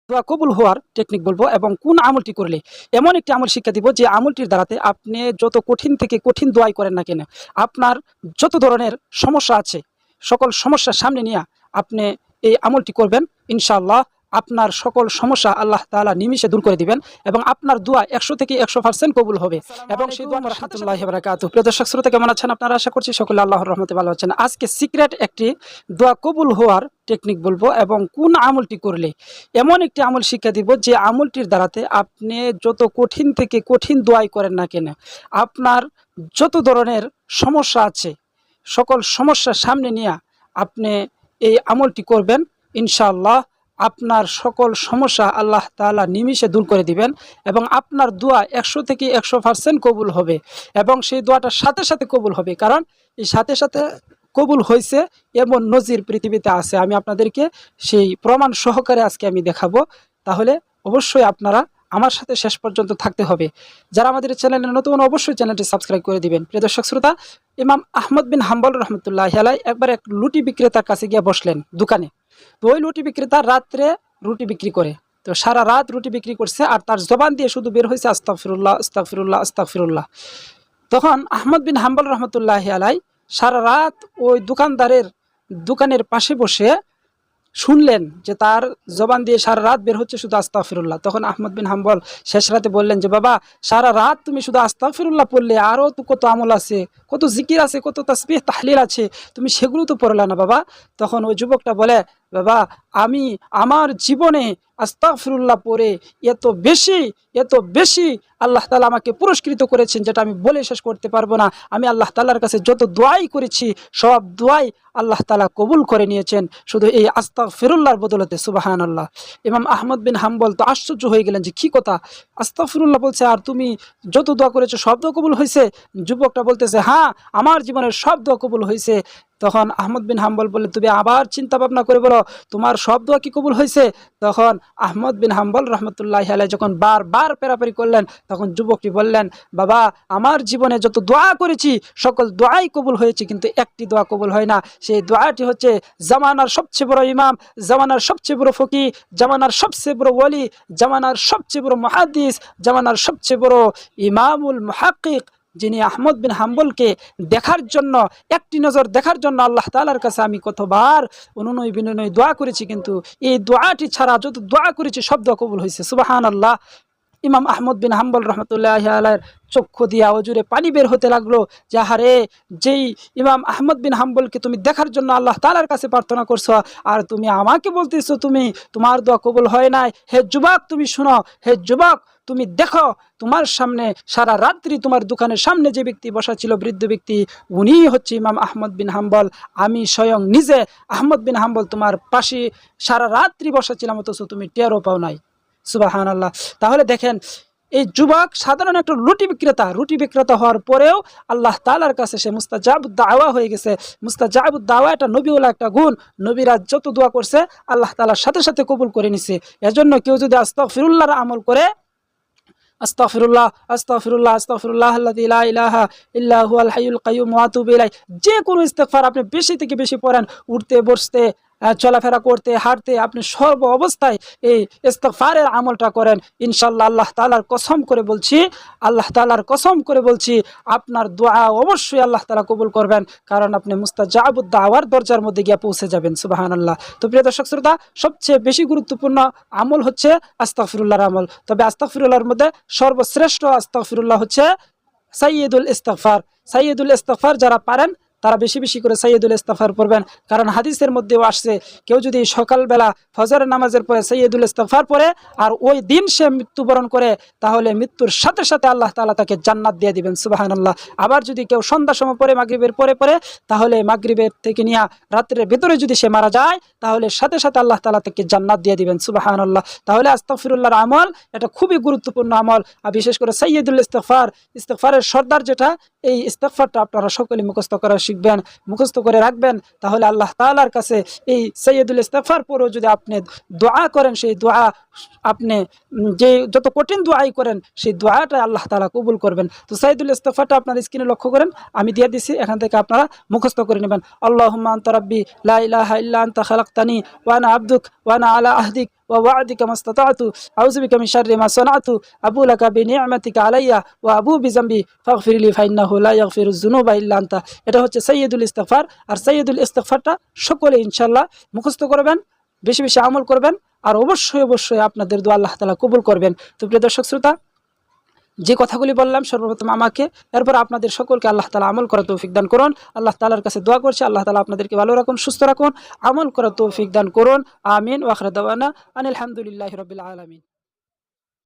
দোয়া কবুল হওয়ার টেকনিক বলবো এবং কোন আমলটি করলে এমন একটি আমল শিক্ষা দিব যে আমলটির দ্বারাতে আপনি যত কঠিন থেকে কঠিন দোয়াই করেন না কেন, আপনার যত ধরনের সমস্যা আছে সকল সমস্যার সামনে নিয়ে আপনি এই আমলটি করবেন, ইনশাআল্লাহ আপনার সকল সমস্যা আল্লাহ তাআলা নিমিষে দূর করে দিবেন এবং আপনার দোয়া 100 থেকে 100% কবুল হবে। এবং সেই দোয়া রাহমাতুল্লাহি ওয়া বারাকাতুহু। প্রিয় দর্শক শ্রোতা, কেমন আছেন আপনারা? আশা করছি সকলে আল্লাহর রহমতে ভালো আছেন। আজকে সিক্রেট একটি দোয়া কবুল হওয়ার টেকনিক বলবো এবং কোন আমলটি করলে এমন একটি আমল শিক্ষা দিব যে আমলটির দ্বারাতে আপনি যত কঠিন থেকে কঠিন দোয়াই করেন না কেন, আপনার যত ধরনের সমস্যা আছে সকল সমস্যার সামনে নিয়ে আপনি এই আমলটি করবেন, ইনশাআল্লাহ আপনার সকল সমস্যা আল্লাহ তাআলা নিমিষে দূর করে দিবেন এবং আপনার দোয়া 100 থেকে 100% কবুল হবে এবং সেই দোয়াটার সাথে সাথে কবুল হবে। কারণ এই সাথে সাথে কবুল হয়েছে এমন নজির পৃথিবীতে আছে, আমি আপনাদেরকে সেই প্রমাণ সহকারে আজকে আমি দেখাবো। তাহলে অবশ্যই আপনারা আমার সাথে শেষ পর্যন্ত থাকতে হবে। যারা আমাদের চ্যানেলে নতুন অবশ্যই চ্যানেলটি সাবস্ক্রাইব করে দিবেন। প্রিয় দর্শক শ্রোতা, ইমাম আহমদ বিন হাম্বল রহমতুল্লাহি আলাইহি একবার এক রুটি বিক্রেতার কাছে গিয়ে বসলেন দোকানে। তো ওই রুটি বিক্রেতা রাত্রে রুটি বিক্রি করে, তো সারা রাত রুটি বিক্রি করছে আর তার জবান দিয়ে শুধু বের হয়েছে আস্তাগফিরুল্লাহ আস্তাগফিরুল্লাহ আস্তাগফিরুল্লাহ। তখন আহমদ বিন হাম্বল রহমতুল্লাহি আলাইহি সারা রাত ওই দোকানের পাশে বসে শুনলেন যে তার জবান দিয়ে সারা রাত বের হচ্ছে শুধু আস্তাগফিরুল্লাহ। তখন আহমদ বিন হাম্বল শেষ রাতে বললেন যে বাবা, সারা রাত তুমি শুধু আস্তাগফিরুল্লাহ পড়লে, আরও তো কত আমল আছে, কত জিকির আছে, কত তাসবিহ তাহলিল আছে, তুমি সেগুলো তো পড়লে না বাবা। তখন ওই যুবকটা বলে, বাবা আমি আমার জীবনে আস্তাগফিরুল্লাহ পড়ে এত বেশি আল্লাহ তাআলা আমাকে পুরস্কৃত করেছেন যেটা আমি বলে শেষ করতে পারবো না। আমি আল্লাহ তাআলার কাছে যত দোয়াই করেছি সব দোয়াই আল্লাহ তাআলা কবুল করে নিয়েছেন শুধু এই আস্তাগফিরুল্লাহর বদলতে। সুবহানাল্লাহ। ইমাম আহমদ বিন হাম্বল তো আশ্চর্য হয়ে গেলেন যে কি কথা, আস্তাগফিরুল্লাহ বলছে আর তুমি যত দোয়া করেছো সব দোয়া কবুল হয়েছে? যুবকটা বলতেছে, হ্যাঁ আমার জীবনের সব দোয়া কবুল হয়েছে। তখন আহমদ বিন হাম্বল বললে, তুমি আবার চিন্তা ভাবনা করে বলো তোমার সব দোয়া কি কবুল হয়েছে? তখন আহমদ বিন হাম্বল রহমতুল্লাহি আলাইহি যখন বারবার পেরাপেরি করলেন তখন যুবকটি বললেন, বাবা আমার জীবনে যত দোয়া করেছি সকল দোয়াই কবুল হয়েছে, কিন্তু একটি দোয়া কবুল হয় না। সেই দোয়াটি হচ্ছে জামানার সবচেয়ে বড় ইমাম, জামানার সবচেয়ে বড় ফকি, জামানার সবচেয়ে বড় ওয়ালি, জামানার সবচেয়ে বড় মুহাদ্দিস, জামানার সবচেয়ে বড় ইমামুল মুহাক্কিক, যিনি আহমদ বিন হাম্বলকে দেখার জন্য, একটি নজর দেখার জন্য আল্লাহ তাআলার কাছে আমি কতবার অনুনয় বিনয় দোয়া করেছি, কিন্তু এই দোয়াটি ছাড়া যত দোয়া করেছি সব দোয়া কবুল হয়েছে। সুবহানাল্লাহ। ইমাম আহমদ বিন হাম্বল রহমতুল্লাহি আলাইহির চক্ষু দিয়া অজুরে পানি বের হতে লাগলো যে আহারে, যেই ইমাম আহমদ বিন হাম্বলকে তুমি দেখার জন্য আল্লাহ তাআলার কাছে প্রার্থনা করছো আর তুমি আমাকে বলতেছো তোমার দোয়া কবুল হয় নাই। হে যুবক তুমি শুনো, হে যুবক তুমি দেখো, তোমার সামনে সারা রাত্রি তোমার দোকানের সামনে যে ব্যক্তি বসা ছিল, বৃদ্ধ ব্যক্তি, উনি হচ্ছে ইমাম আহমদ বিন হাম্বল। আমি স্বয়ং নিজে আহমদ বিন হাম্বল তোমার পাশে সারা রাত্রি বসা ছিলাম, অথচ তুমি টেরও পাও নাই। সুবহানাল্লাহ। তাহলে দেখেন, এই যুবক সাধারণ একটা রুটি বিক্রেতা হওয়ার পরেও আল্লাহ তাআলার কাছে সে মুস্তাজাবুদ দাওয়া হয়ে গেছে। মুস্তাজাবুদ দাওয়া এটা নবীওয়ালা একটা গুণ। নবীরা যত দোয়া করছে আল্লাহ তাআলার সাথে সাথে কবুল করে নিছে। এজন্য কেউ যদি আস্তাগফিরুল্লাহর আমল করে, আস্তাগফিরুল্লাহ আস্তাগফিরুল্লাহ আস্তাগফিরুল্লাহ আল্লাযী লা ইলাহা ইল্লা হুয়াল হাইয়ুল কাইয়্যুম ওয়া আতুবু ইলাইহি, যে কোনো ইস্তিগফার আপনি বেশি থেকে বেশি পড়েন, উঠতে বসতে চলাফেরা করতে হাঁটতে আপনি সর্ব অবস্থায় এই ইস্তিগফারের আমলটা করেন, ইনশাআল্লাহ আল্লাহ তাআলার কসম করে বলছি আপনার দোয়া অবশ্যই আল্লাহ তাআলা কবুল করবেন, কারণ আপনি মুস্তাজাবুদ দাওয়ার দরজার মধ্যে গিয়ে পৌঁছে যাবেন। সুবহানাল্লাহ। তো প্রিয় দর্শক শ্রোতা, সবচেয়ে বেশি গুরুত্বপূর্ণ আমল হচ্ছে আস্তাগফিরুল্লাহর আমল। তবে আস্তাগফিরুল্লাহর মধ্যে সর্বশ্রেষ্ঠ আস্তাগফিরুল্লাহ হচ্ছে সাইয়্যিদুল ইস্তিগফার। যারা পারেন তারা বেশি বেশি করে সাইয়্যিদুল ইস্তিগফার পড়বেন, কারণ হাদিসের মধ্যেও আসছে কেউ যদি সকালবেলা ফজরের নামাজের পরে সাইয়্যিদুল ইস্তিগফার পড়ে আর ওই দিন সে মৃত্যুবরণ করে, তাহলে মৃত্যুর সাথে সাথে আল্লাহ তাআলা তাকে জান্নাত দিয়ে দিবেন। সুবহানাল্লাহ। আবার যদি কেউ সন্ধ্যার সময় পরে মাগরিবের পরে তাহলে মাগরিবের থেকে নিয়ে রাত্রের ভেতরে যদি সে মারা যায় তাহলে সাথে সাথে আল্লাহ তাআলা তাকে জান্নাত দিয়ে দিবেন। সুবহানাল্লাহ। তাহলে আস্তাগফিরুল্লাহর আমল এটা খুবই গুরুত্বপূর্ণ আমল, আর বিশেষ করে সাইয়্যিদুল ইস্তিগফারের সর্দার যেটা, এই ইস্তিগফারটা আপনারা সকলে মুখস্থ করা শিখবেন, মুখস্থ করে রাখবেন। তাহলে আল্লাহ তাআলার কাছে এই সাইয়্যিদুল ইস্তিগফার পরেও যদি আপনি দোয়া করেন, সেই দোয়া আপনি যে যত কঠিন দোয়াই করেন সেই দোয়াটা আল্লাহ তাআলা কবুল করবেন। তো সাইয়্যিদুল ইস্তিগফারটা আপনার স্ক্রিনে লক্ষ্য করেন, আমি দিয়ে দিছি, এখান থেকে আপনারা মুখস্থ করে নেবেন। আল্লাহুম্মা আনতা রাব্বি লা ইলাহা ইল্লা আনতা খালাকতানি ওয়া আনা আবদুক ওয়া আনা আলা আহদিক ওয়া ওয়া'দিকা মাসতাতা'তু আউযু বিকা মিন শাররি মা সানা'তু আবু লাকা বিনি'মাতিকা আলাইয়া ওয়া আবু বিযামবি ফাগফিরলি ফাইন্নাহু লা ইয়াগফিরুয যুনুবা ইল্লা আনতা। এটা হচ্ছে সাইয়্যিদুল ইস্তিগফার। আর সাইয়্যিদুল ইস্তিগফারটা সকলে ইনশাআল্লাহ মুখস্থ করবেন, বেশি বেশি আমল করবেন, আর অবশ্যই অবশ্যই আপনাদের দোয়া আল্লাহ তাআলা কবুল করবেন। তো প্রিয় দর্শক শ্রোতা, যে কথাগুলি বললাম সর্বপ্রথম আমাকে, এরপর আপনাদের সকলকে আল্লাহ তাআলা আমল করার তৌফিক দান করুন। আল্লাহ তাআলার কাছে দোয়া করছি, আল্লাহ তাআলা আপনাদেরকে ভালো রাখুন, সুস্থ রাখুন, আমল করার তৌফিক দান করুন। আমিন। ওয়া আখিরু দাওয়ানা আনিল হামদুলিল্লাহি রাব্বিল আলামিন।